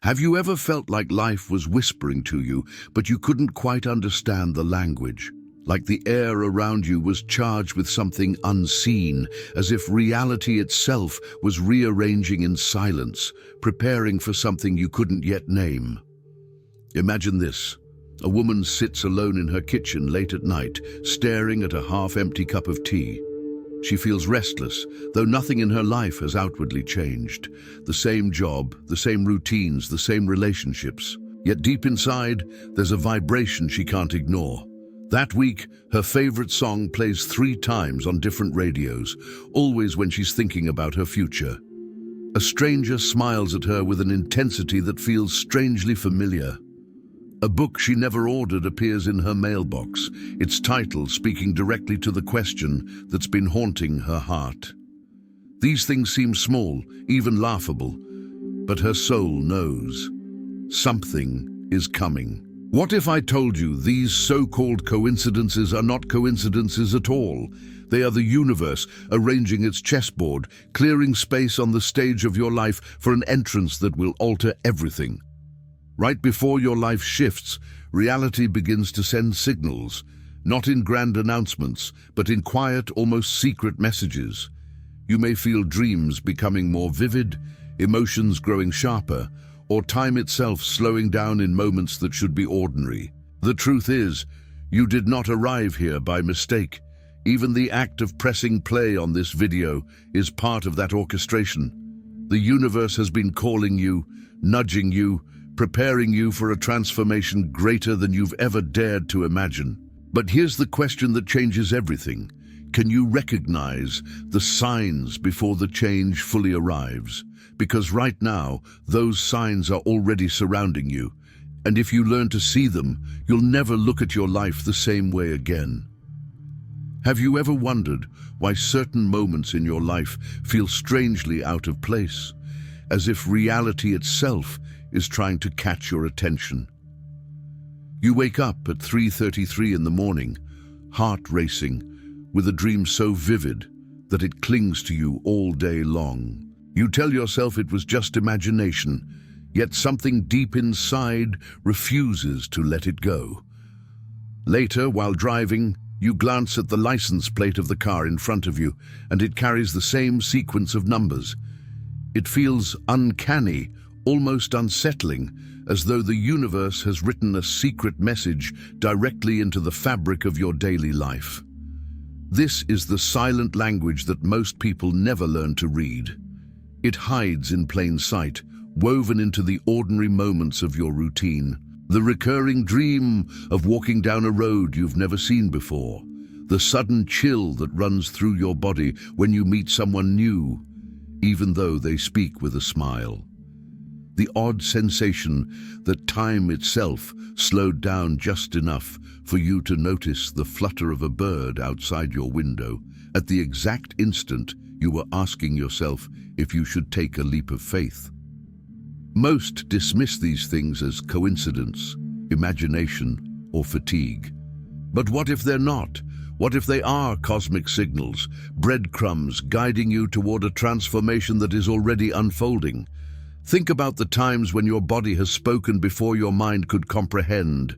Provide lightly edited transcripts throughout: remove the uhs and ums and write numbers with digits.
Have you ever felt like life was whispering to you, but you couldn't quite understand the language? Like the air around you was charged with something unseen, as if reality itself was rearranging in silence, preparing for something you couldn't yet name. Imagine this. A woman sits alone in her kitchen late at night, staring at a half-empty cup of tea. She feels restless, though nothing in her life has outwardly changed. The same job, the same routines, the same relationships. Yet deep inside, there's a vibration she can't ignore. That week, her favorite song plays 3 times on different radios, always when she's thinking about her future. A stranger smiles at her with an intensity that feels strangely familiar. A book she never ordered appears in her mailbox, its title speaking directly to the question that's been haunting her heart. These things seem small, even laughable, but her soul knows. Something is coming. What if I told you these so-called coincidences are not coincidences at all? They are the universe arranging its chessboard, clearing space on the stage of your life for an entrance that will alter everything. Right before your life shifts, reality begins to send signals, not in grand announcements, but in quiet, almost secret messages. You may feel dreams becoming more vivid, emotions growing sharper, or time itself slowing down in moments that should be ordinary. The truth is, you did not arrive here by mistake. Even the act of pressing play on this video is part of that orchestration. The universe has been calling you, nudging you, preparing you for a transformation greater than you've ever dared to imagine. But here's the question that changes everything. Can you recognize the signs before the change fully arrives? Because right now, those signs are already surrounding you. And if you learn to see them, you'll never look at your life the same way again. Have you ever wondered why certain moments in your life feel strangely out of place? As if reality itself is trying to catch your attention. You wake up at 3:33 in the morning, heart racing, with a dream so vivid that it clings to you all day long. You tell yourself it was just imagination, yet something deep inside refuses to let it go. Later, while driving, you glance at the license plate of the car in front of you, and it carries the same sequence of numbers. It feels uncanny, almost unsettling, as though the universe has written a secret message directly into the fabric of your daily life. This is the silent language that most people never learn to read. It hides in plain sight, woven into the ordinary moments of your routine. The recurring dream of walking down a road you've never seen before. The sudden chill that runs through your body when you meet someone new, even though they speak with a smile. The odd sensation that time itself slowed down just enough for you to notice the flutter of a bird outside your window at the exact instant you were asking yourself if you should take a leap of faith. Most dismiss these things as coincidence, imagination, or fatigue. But what if they're not? What if they are cosmic signals, breadcrumbs guiding you toward a transformation that is already unfolding? Think about the times when your body has spoken before your mind could comprehend,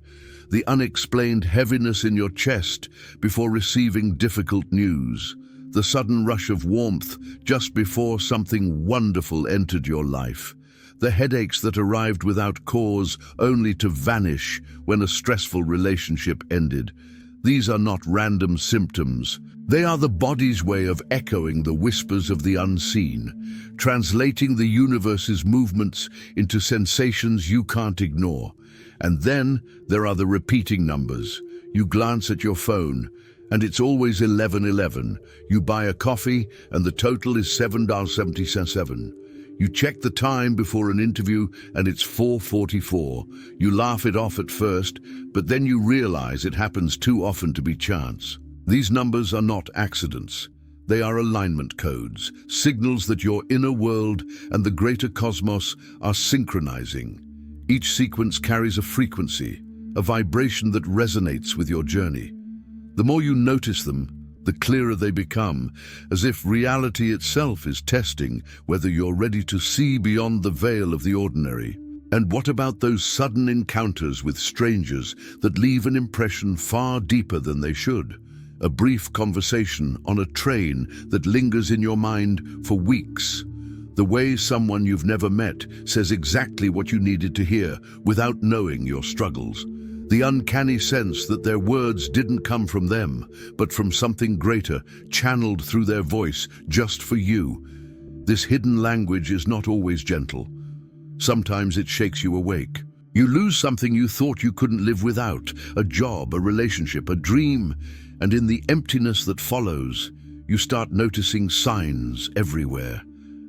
the unexplained heaviness in your chest before receiving difficult news, the sudden rush of warmth just before something wonderful entered your life, the headaches that arrived without cause only to vanish when a stressful relationship ended. These are not random symptoms. They are the body's way of echoing the whispers of the unseen, translating the universe's movements into sensations you can't ignore. And then there are the repeating numbers. You glance at your phone, and it's always 11:11. You buy a coffee, and the total is $7.77. You check the time before an interview, and it's 4:44. You laugh it off at first, but then you realize it happens too often to be chance. These numbers are not accidents. They are alignment codes, signals that your inner world and the greater cosmos are synchronizing. Each sequence carries a frequency, a vibration that resonates with your journey. The more you notice them, the clearer they become, as if reality itself is testing whether you're ready to see beyond the veil of the ordinary. And what about those sudden encounters with strangers that leave an impression far deeper than they should? A brief conversation on a train that lingers in your mind for weeks. The way someone you've never met says exactly what you needed to hear without knowing your struggles. The uncanny sense that their words didn't come from them, but from something greater, channeled through their voice just for you. This hidden language is not always gentle. Sometimes it shakes you awake. You lose something you thought you couldn't live without, a job, a relationship, a dream, and in the emptiness that follows, you start noticing signs everywhere.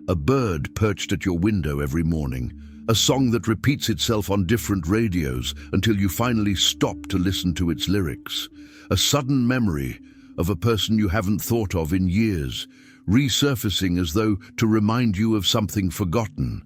A bird perched at your window every morning, a song that repeats itself on different radios until you finally stop to listen to its lyrics, a sudden memory of a person you haven't thought of in years, resurfacing as though to remind you of something forgotten.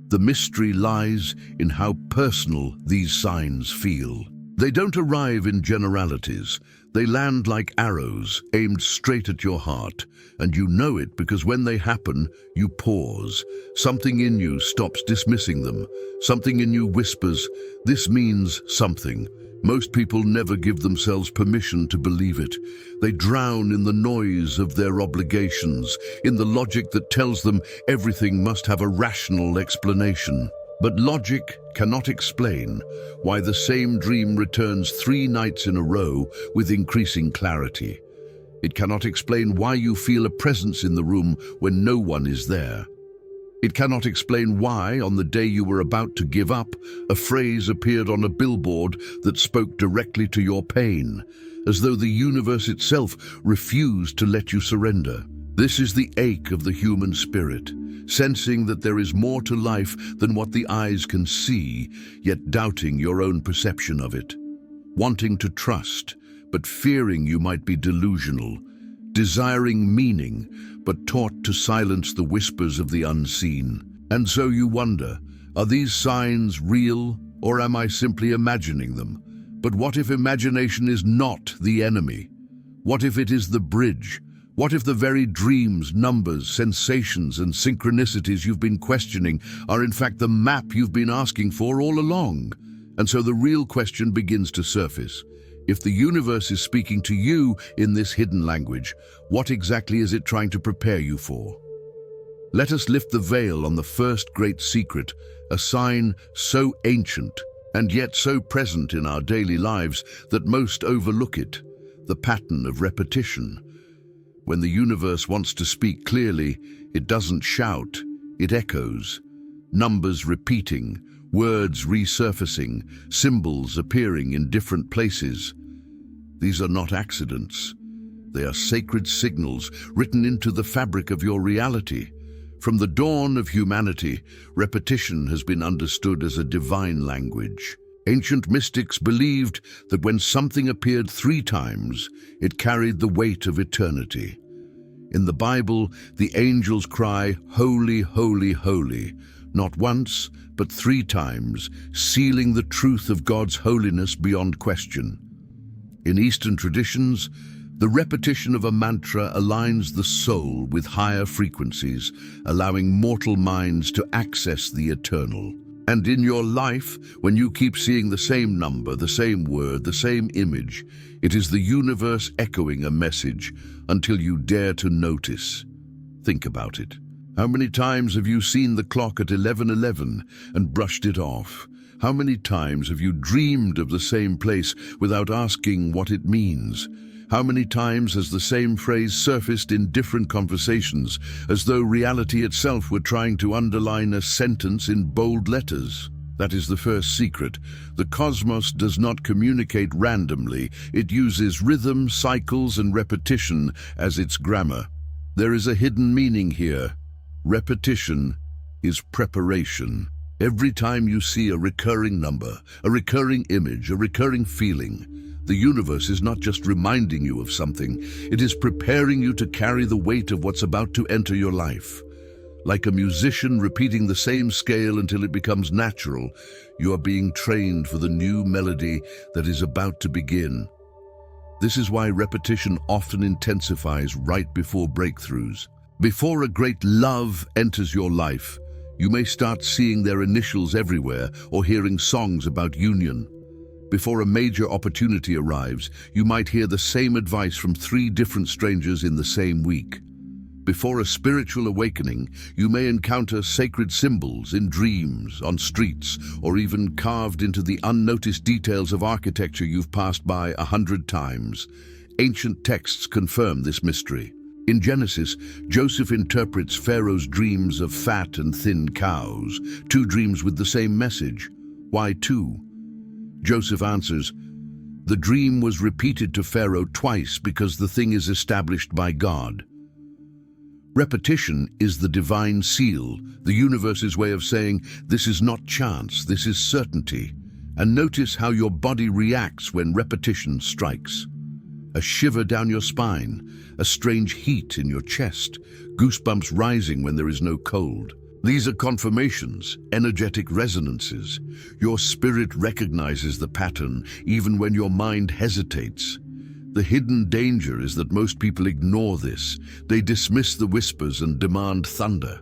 The mystery lies in how personal these signs feel. They don't arrive in generalities. They land like arrows aimed straight at your heart, and you know it because when they happen, you pause. Something in you stops dismissing them. Something in you whispers, "This means something." Most people never give themselves permission to believe it. They drown in the noise of their obligations, in the logic that tells them everything must have a rational explanation. But logic cannot explain why the same dream returns 3 nights in a row with increasing clarity. It cannot explain why you feel a presence in the room when no one is there. It cannot explain why, on the day you were about to give up, a phrase appeared on a billboard that spoke directly to your pain, as though the universe itself refused to let you surrender. This is the ache of the human spirit, sensing that there is more to life than what the eyes can see, yet doubting your own perception of it. Wanting to trust, but fearing you might be delusional. Desiring meaning, but taught to silence the whispers of the unseen. And so you wonder, are these signs real, or am I simply imagining them? But what if imagination is not the enemy? What if it is the bridge? What if the very dreams, numbers, sensations, and synchronicities you've been questioning are in fact the map you've been asking for all along? And so the real question begins to surface. If the universe is speaking to you in this hidden language, what exactly is it trying to prepare you for? Let us lift the veil on the first great secret, a sign so ancient and yet so present in our daily lives that most overlook it, the pattern of repetition. When the universe wants to speak clearly, it doesn't shout, it echoes. Numbers repeating, words resurfacing, symbols appearing in different places. These are not accidents. They are sacred signals written into the fabric of your reality. From the dawn of humanity, repetition has been understood as a divine language. Ancient mystics believed that when something appeared 3 times, it carried the weight of eternity. In the Bible, the angels cry, "Holy, holy, holy," not once, but 3 times, sealing the truth of God's holiness beyond question. In Eastern traditions, the repetition of a mantra aligns the soul with higher frequencies, allowing mortal minds to access the eternal. And in your life, when you keep seeing the same number, the same word, the same image, it is the universe echoing a message until you dare to notice. Think about it. How many times have you seen the clock at 11:11 and brushed it off? How many times have you dreamed of the same place without asking what it means? How many times has the same phrase surfaced in different conversations, as though reality itself were trying to underline a sentence in bold letters? That is the first secret. The cosmos does not communicate randomly. It uses rhythm, cycles, and repetition as its grammar. There is a hidden meaning here. Repetition is preparation. Every time you see a recurring number, a recurring image, a recurring feeling, the universe is not just reminding you of something, it is preparing you to carry the weight of what's about to enter your life. Like a musician repeating the same scale until it becomes natural, you are being trained for the new melody that is about to begin. This is why repetition often intensifies right before breakthroughs. Before a great love enters your life, You may start seeing their initials everywhere or hearing songs about union. Before a major opportunity arrives, you might hear the same advice from 3 different strangers in the same week. Before a spiritual awakening, you may encounter sacred symbols in dreams, on streets, or even carved into the unnoticed details of architecture you've passed by 100 times. Ancient texts confirm this mystery. In Genesis, Joseph interprets Pharaoh's dreams of fat and thin cows, 2 dreams with the same message. Why 2? Joseph answers, "The dream was repeated to Pharaoh twice because the thing is established by God." Repetition is the divine seal, the universe's way of saying, this is not chance, this is certainty. And notice how your body reacts when repetition strikes. A shiver down your spine, a strange heat in your chest, goosebumps rising when there is no cold. These are confirmations, energetic resonances. Your spirit recognizes the pattern even when your mind hesitates. The hidden danger is that most people ignore this. They dismiss the whispers and demand thunder.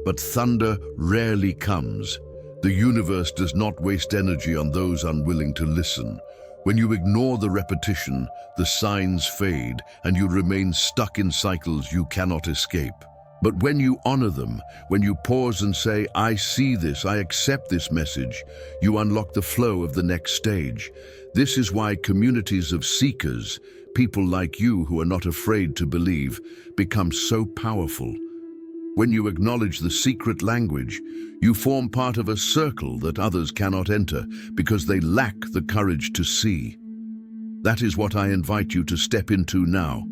But thunder rarely comes. The universe does not waste energy on those unwilling to listen. When you ignore the repetition, the signs fade and you remain stuck in cycles you cannot escape. But when you honor them, when you pause and say, "I see this, I accept this message," you unlock the flow of the next stage. This is why communities of seekers, people like you who are not afraid to believe, become so powerful. When you acknowledge the secret language, you form part of a circle that others cannot enter because they lack the courage to see. That is what I invite you to step into now.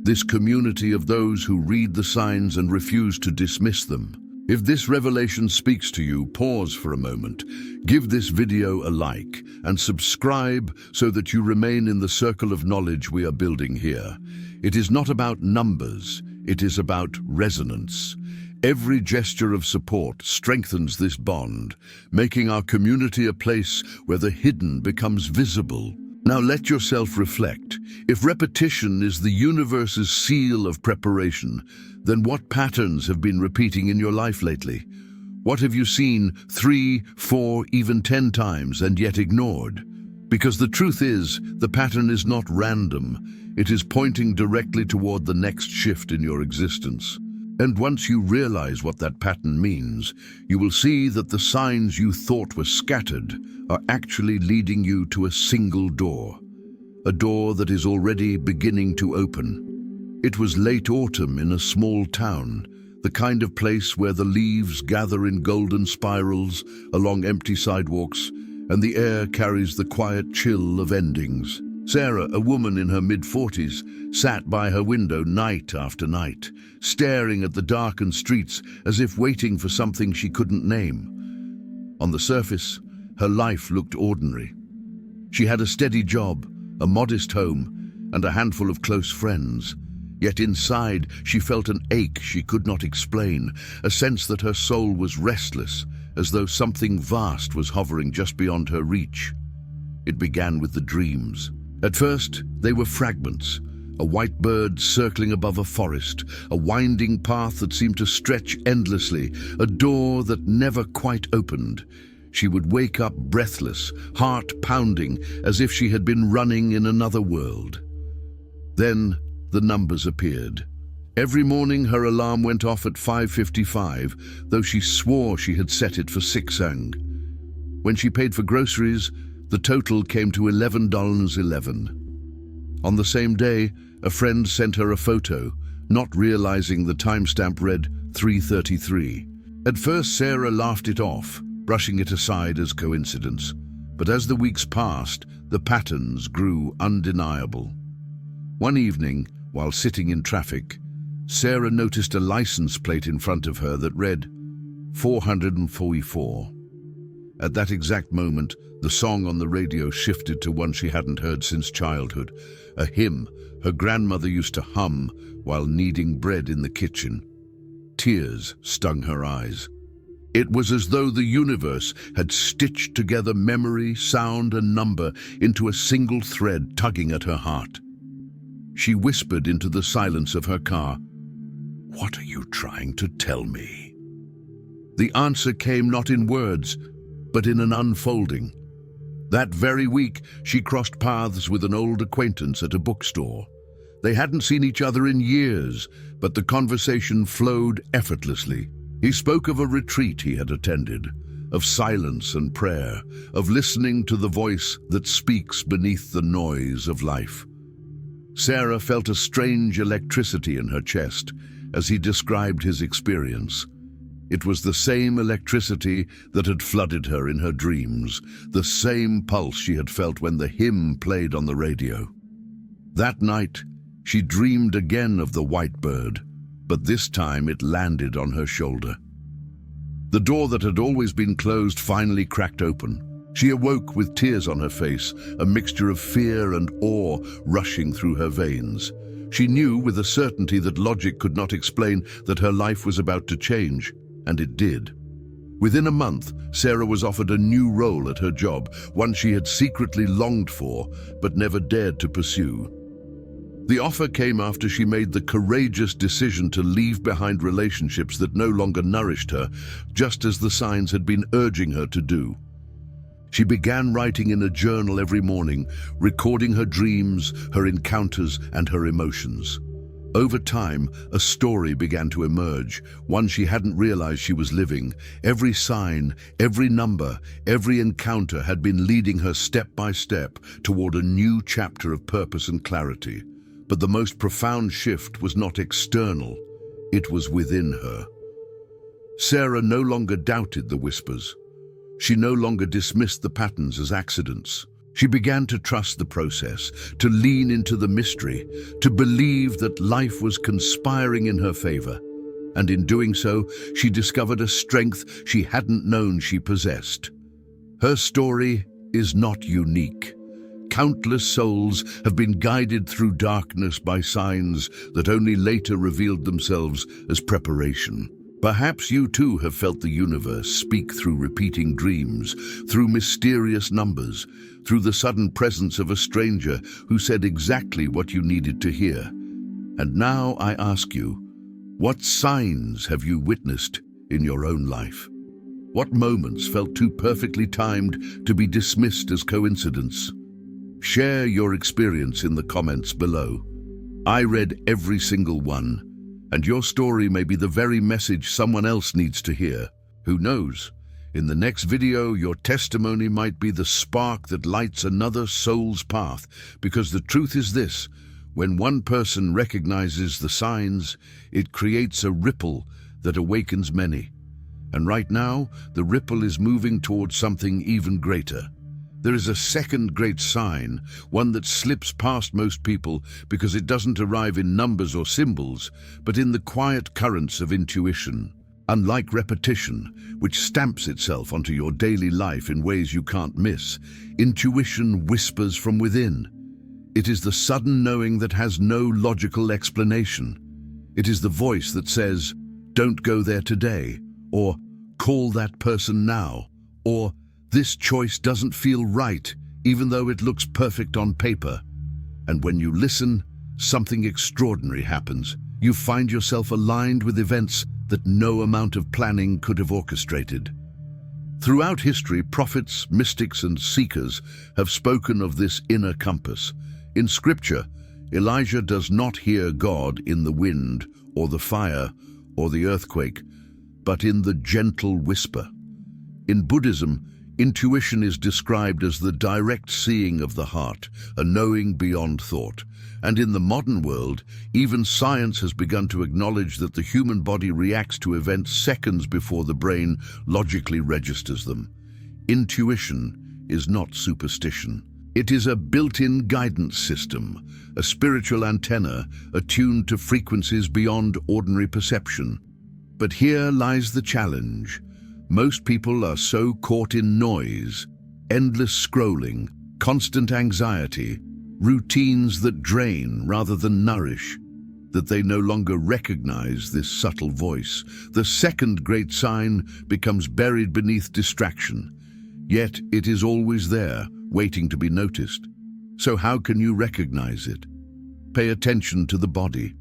This community of those who read the signs and refuse to dismiss them. If this revelation speaks to you, pause for a moment, give this video a like, and subscribe so that you remain in the circle of knowledge we are building here. It is not about numbers, it is about resonance. Every gesture of support strengthens this bond, making our community a place where the hidden becomes visible. Now let yourself reflect. If repetition is the universe's seal of preparation, then what patterns have been repeating in your life lately? What have you seen 3, 4, even 10 times and yet ignored? Because the truth is, the pattern is not random. It is pointing directly toward the next shift in your existence. And once you realize what that pattern means, you will see that the signs you thought were scattered are actually leading you to a single door. A door that is already beginning to open. It was late autumn in a small town, the kind of place where the leaves gather in golden spirals along empty sidewalks, and the air carries the quiet chill of endings. Sarah, a woman in her mid-40s, sat by her window night after night, staring at the darkened streets as if waiting for something she couldn't name. On the surface, her life looked ordinary. She had a steady job, a modest home, and a handful of close friends. Yet inside, she felt an ache she could not explain, a sense that her soul was restless, as though something vast was hovering just beyond her reach. It began with the dreams. At first, they were fragments. A white bird circling above a forest, a winding path that seemed to stretch endlessly, a door that never quite opened. She would wake up breathless, heart pounding, as if she had been running in another world. Then the numbers appeared. Every morning her alarm went off at 5:55, though she swore she had set it for 6 ang. When she paid for groceries, the total came to $11.11. On the same day, a friend sent her a photo, not realizing the timestamp read 3:33. At first, Sarah laughed it off, brushing it aside as coincidence. But as the weeks passed, the patterns grew undeniable. One evening, while sitting in traffic, Sarah noticed a license plate in front of her that read 444. At that exact moment, the song on the radio shifted to one she hadn't heard since childhood, a hymn her grandmother used to hum while kneading bread in the kitchen. Tears stung her eyes. It was as though the universe had stitched together memory, sound, and number into a single thread tugging at her heart. She whispered into the silence of her car, "What are you trying to tell me?" The answer came not in words, but in an unfolding. That very week, she crossed paths with an old acquaintance at a bookstore. They hadn't seen each other in years, but the conversation flowed effortlessly. He spoke of a retreat he had attended, of silence and prayer, of listening to the voice that speaks beneath the noise of life. Sarah felt a strange electricity in her chest as he described his experience. It was the same electricity that had flooded her in her dreams, the same pulse she had felt when the hymn played on the radio. That night, she dreamed again of the white bird, but this time it landed on her shoulder. The door that had always been closed finally cracked open. She awoke with tears on her face, a mixture of fear and awe rushing through her veins. She knew with a certainty that logic could not explain that her life was about to change, and it did. Within a month, Sarah was offered a new role at her job, one she had secretly longed for but never dared to pursue. The offer came after she made the courageous decision to leave behind relationships that no longer nourished her, just as the signs had been urging her to do. She began writing in a journal every morning, recording her dreams, her encounters, and her emotions. Over time, a story began to emerge, one she hadn't realized she was living. Every sign, every number, every encounter had been leading her step by step toward a new chapter of purpose and clarity. But the most profound shift was not external, it was within her. Sarah no longer doubted the whispers. She no longer dismissed the patterns as accidents. She began to trust the process, to lean into the mystery, to believe that life was conspiring in her favor. And in doing so, she discovered a strength she hadn't known she possessed. Her story is not unique. Countless souls have been guided through darkness by signs that only later revealed themselves as preparation. Perhaps you too have felt the universe speak through repeating dreams, through mysterious numbers, through the sudden presence of a stranger who said exactly what you needed to hear. And now I ask you, what signs have you witnessed in your own life? What moments felt too perfectly timed to be dismissed as coincidence? Share your experience in the comments below. I read every single one, and your story may be the very message someone else needs to hear. Who knows? In the next video, your testimony might be the spark that lights another soul's path, because the truth is this: when one person recognizes the signs, it creates a ripple that awakens many. And right now, the ripple is moving towards something even greater. There is a second great sign, one that slips past most people because it doesn't arrive in numbers or symbols, but in the quiet currents of intuition. Unlike repetition, which stamps itself onto your daily life in ways you can't miss, intuition whispers from within. It is the sudden knowing that has no logical explanation. It is the voice that says, "Don't go there today," or "Call that person now," or "This choice doesn't feel right, even though it looks perfect on paper." And when you listen, something extraordinary happens. You find yourself aligned with events that no amount of planning could have orchestrated. Throughout history, prophets, mystics, and seekers have spoken of this inner compass. In Scripture, Elijah does not hear God in the wind, or the fire, or the earthquake, but in the gentle whisper. In Buddhism, intuition is described as the direct seeing of the heart, a knowing beyond thought. And in the modern world, even science has begun to acknowledge that the human body reacts to events seconds before the brain logically registers them. Intuition is not superstition. It is a built-in guidance system, a spiritual antenna attuned to frequencies beyond ordinary perception. But here lies the challenge. Most people are so caught in noise, endless scrolling, constant anxiety, routines that drain rather than nourish, that they no longer recognize this subtle voice. The second great sign becomes buried beneath distraction, yet it is always there, waiting to be noticed. So how can you recognize it? Pay attention to the body.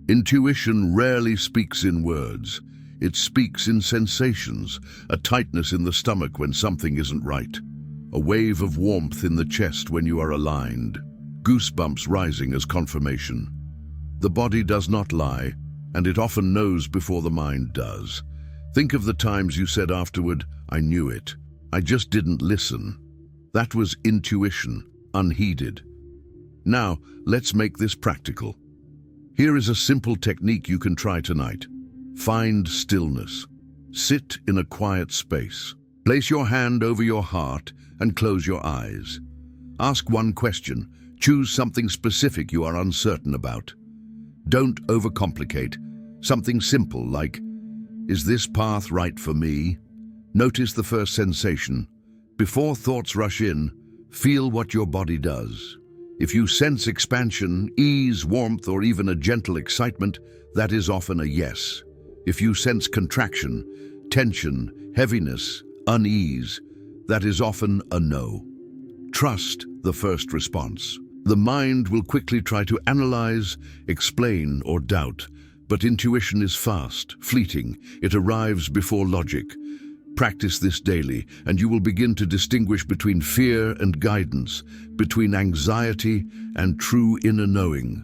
Intuition rarely speaks in words. It speaks in sensations, a tightness in the stomach when something isn't right, a wave of warmth in the chest when you are aligned, goosebumps rising as confirmation. The body does not lie, and it often knows before the mind does. Think of the times you said afterward, "I knew it. I just didn't listen." That was intuition, unheeded. Now, let's make this practical. Here is a simple technique you can try tonight. Find stillness. Sit in a quiet space. Place your hand over your heart and close your eyes. Ask one question. Choose something specific you are uncertain about. Don't overcomplicate. Something simple like, "Is this path right for me?" Notice the first sensation. Before thoughts rush in, feel what your body does. If you sense expansion, ease, warmth, or even a gentle excitement, that is often a yes. If you sense contraction, tension, heaviness, unease, that is often a no. Trust the first response. The mind will quickly try to analyze, explain, or doubt, but intuition is fast, fleeting. It arrives before logic. Practice this daily, and you will begin to distinguish between fear and guidance, between anxiety and true inner knowing.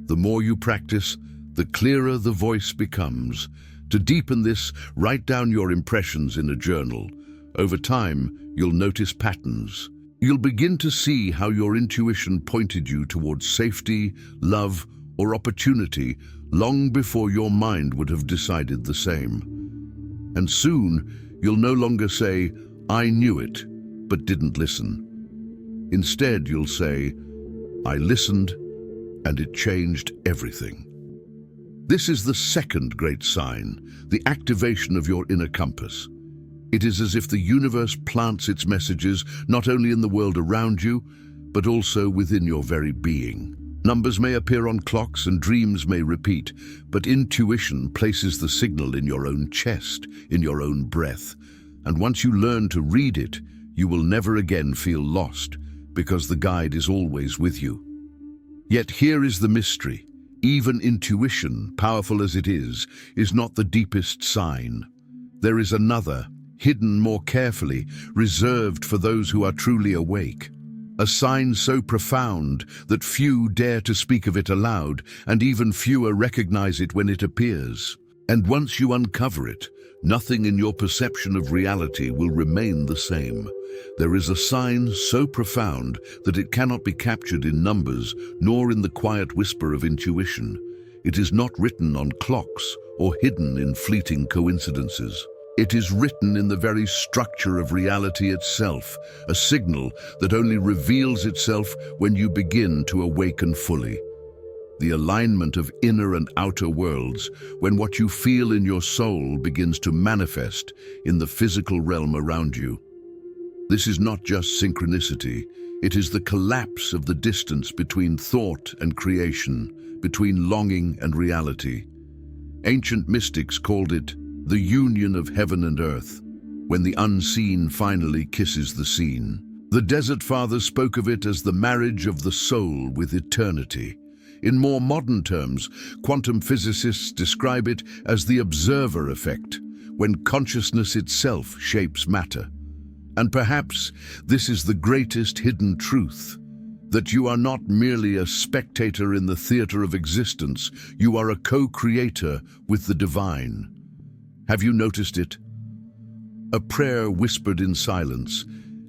The more you practice, the clearer the voice becomes. To deepen this, write down your impressions in a journal. Over time, you'll notice patterns. You'll begin to see how your intuition pointed you towards safety, love, or opportunity long before your mind would have decided the same. And soon, you'll no longer say, "I knew it, but didn't listen." Instead, you'll say, "I listened, and it changed everything." This is the second great sign, the activation of your inner compass. It is as if the universe plants its messages not only in the world around you, but also within your very being. Numbers may appear on clocks and dreams may repeat, but intuition places the signal in your own chest, in your own breath. And once you learn to read it, you will never again feel lost, because the guide is always with you. Yet here is the mystery. Even intuition, powerful as it is not the deepest sign. There is another, hidden more carefully, reserved for those who are truly awake. A sign so profound that few dare to speak of it aloud, and even fewer recognize it when it appears. And once you uncover it, nothing in your perception of reality will remain the same. There is a sign so profound that it cannot be captured in numbers, nor in the quiet whisper of intuition. It is not written on clocks or hidden in fleeting coincidences. It is written in the very structure of reality itself, a signal that only reveals itself when you begin to awaken fully. The alignment of inner and outer worlds, when what you feel in your soul begins to manifest in the physical realm around you. This is not just synchronicity, it is the collapse of the distance between thought and creation, between longing and reality. Ancient mystics called it the union of heaven and earth, when the unseen finally kisses the seen. The Desert Fathers spoke of it as the marriage of the soul with eternity. In more modern terms, quantum physicists describe it as the observer effect, when consciousness itself shapes matter. And perhaps this is the greatest hidden truth, that you are not merely a spectator in the theater of existence, you are a co-creator with the divine. Have you noticed it? A prayer whispered in silence,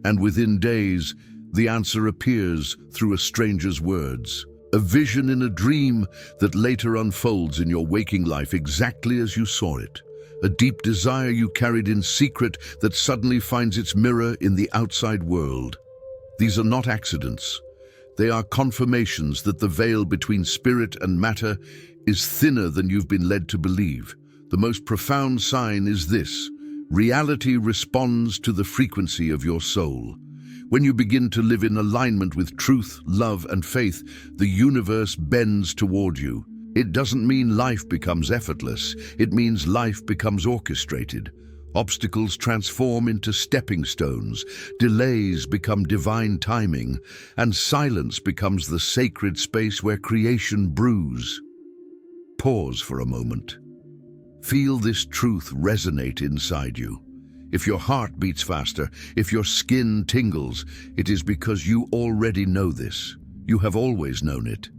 and within days, the answer appears through a stranger's words. A vision in a dream that later unfolds in your waking life exactly as you saw it. A deep desire you carried in secret that suddenly finds its mirror in the outside world. These are not accidents. They are confirmations that the veil between spirit and matter is thinner than you've been led to believe. The most profound sign is this: reality responds to the frequency of your soul. When you begin to live in alignment with truth, love, and faith, the universe bends toward you. It doesn't mean life becomes effortless. It means life becomes orchestrated. Obstacles transform into stepping stones, delays become divine timing, and silence becomes the sacred space where creation brews. Pause for a moment. Feel this truth resonate inside you. If your heart beats faster, if your skin tingles, it is because you already know this. You have always known it.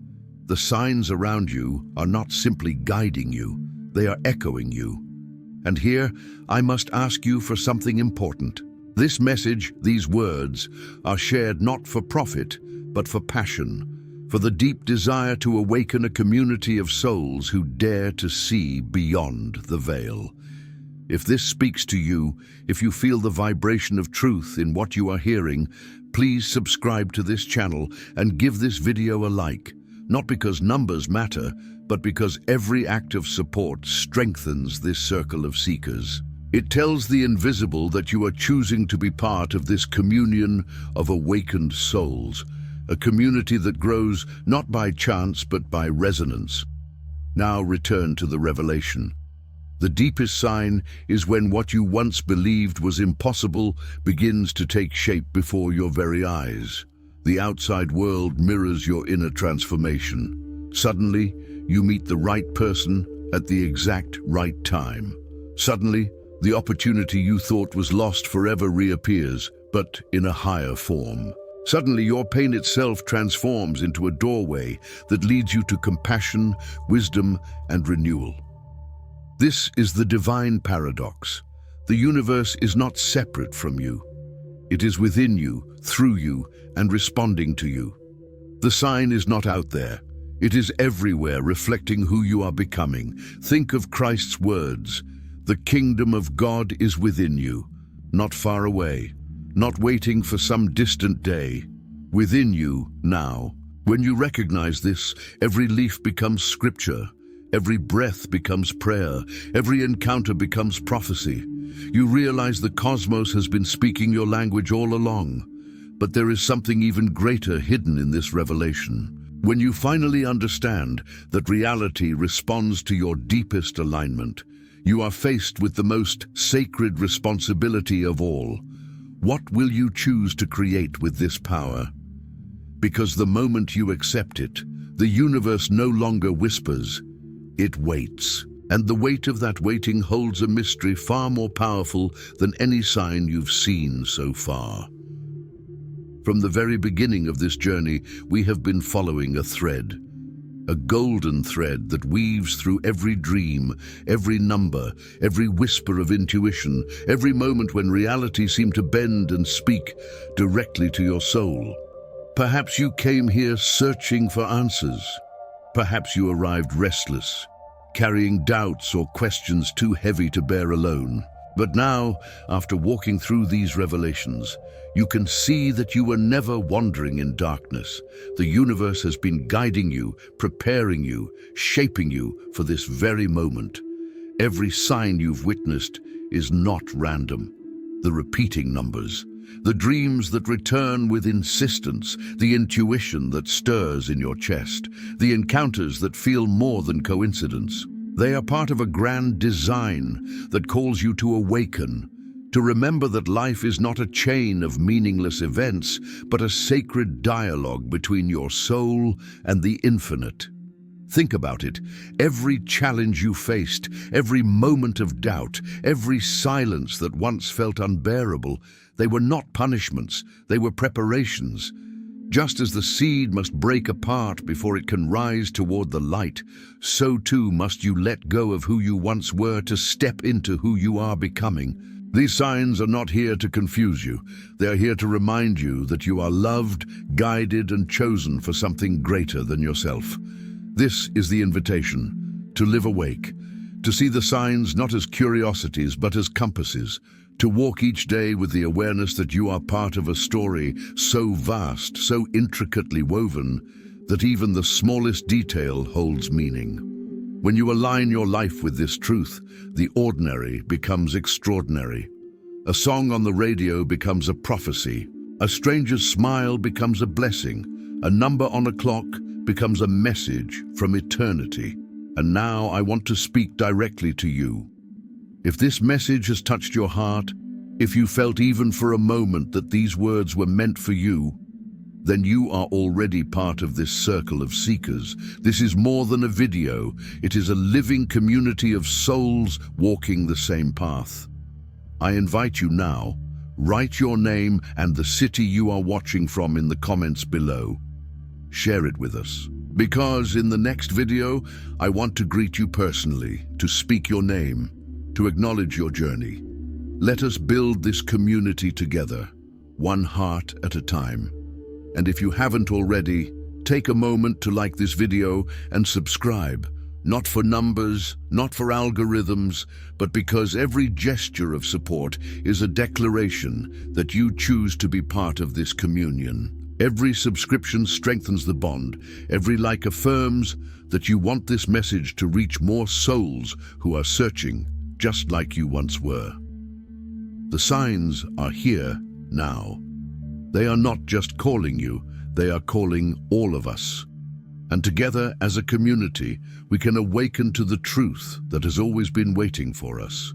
The signs around you are not simply guiding you, they are echoing you. And here, I must ask you for something important. This message, these words, are shared not for profit, but for passion, for the deep desire to awaken a community of souls who dare to see beyond the veil. If this speaks to you, if you feel the vibration of truth in what you are hearing, please subscribe to this channel and give this video a like, not because numbers matter, but because every act of support strengthens this circle of seekers. It tells the invisible that you are choosing to be part of this communion of awakened souls, a community that grows not by chance but by resonance. Now return to the revelation. The deepest sign is when what you once believed was impossible begins to take shape before your very eyes. The outside world mirrors your inner transformation. Suddenly, you meet the right person at the exact right time. Suddenly, the opportunity you thought was lost forever reappears, but in a higher form. Suddenly, your pain itself transforms into a doorway that leads you to compassion, wisdom, and renewal. This is the divine paradox. The universe is not separate from you. It is within you, through you, and responding to you. The sign is not out there. It is everywhere, reflecting who you are becoming. Think of Christ's words. The kingdom of God is within you, not far away, not waiting for some distant day. Within you, now. When you recognize this, every leaf becomes scripture. Every breath becomes prayer. Every encounter becomes prophecy. You realize the cosmos has been speaking your language all along. But there is something even greater hidden in this revelation. When you finally understand that reality responds to your deepest alignment, you are faced with the most sacred responsibility of all. What will you choose to create with this power? Because the moment you accept it, the universe no longer whispers. It waits, and the weight of that waiting holds a mystery far more powerful than any sign you've seen so far. From the very beginning of this journey, we have been following a thread, a golden thread that weaves through every dream, every number, every whisper of intuition, every moment when reality seemed to bend and speak directly to your soul. Perhaps you came here searching for answers. Perhaps you arrived restless, carrying doubts or questions too heavy to bear alone. But now, after walking through these revelations, you can see that you were never wandering in darkness. The universe has been guiding you, preparing you, shaping you for this very moment. Every sign you've witnessed is not random. The repeating numbers, the dreams that return with insistence, the intuition that stirs in your chest, the encounters that feel more than coincidence. They are part of a grand design that calls you to awaken, to remember that life is not a chain of meaningless events, but a sacred dialogue between your soul and the infinite. Think about it. Every challenge you faced, every moment of doubt, every silence that once felt unbearable, they were not punishments, they were preparations. Just as the seed must break apart before it can rise toward the light, so too must you let go of who you once were to step into who you are becoming. These signs are not here to confuse you. They are here to remind you that you are loved, guided, and chosen for something greater than yourself. This is the invitation, to live awake, to see the signs not as curiosities but as compasses, to walk each day with the awareness that you are part of a story so vast, so intricately woven, that even the smallest detail holds meaning. When you align your life with this truth, the ordinary becomes extraordinary. A song on the radio becomes a prophecy. A stranger's smile becomes a blessing. A number on a clock becomes a message from eternity. And now I want to speak directly to you. If this message has touched your heart, if you felt even for a moment that these words were meant for you, then you are already part of this circle of seekers. This is more than a video. It is a living community of souls walking the same path. I invite you now, write your name and the city you are watching from in the comments below. Share it with us. Because in the next video, I want to greet you personally, to speak your name, to acknowledge your journey. Let us build this community together, one heart at a time. And if you haven't already, take a moment to like this video and subscribe, not for numbers, not for algorithms, but because every gesture of support is a declaration that you choose to be part of this communion. Every subscription strengthens the bond. Every like affirms that you want this message to reach more souls who are searching, just like you once were. The signs are here now. They are not just calling you, they are calling all of us. And together, as a community, we can awaken to the truth that has always been waiting for us,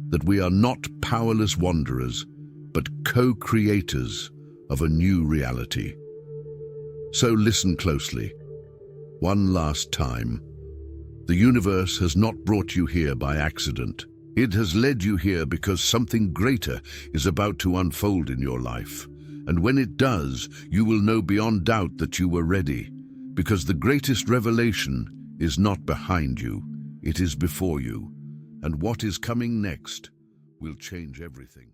that we are not powerless wanderers, but co-creators of a new reality. So listen closely. One last time. The universe has not brought you here by accident. It has led you here because something greater is about to unfold in your life. And when it does, you will know beyond doubt that you were ready, because the greatest revelation is not behind you, it is before you. And what is coming next will change everything.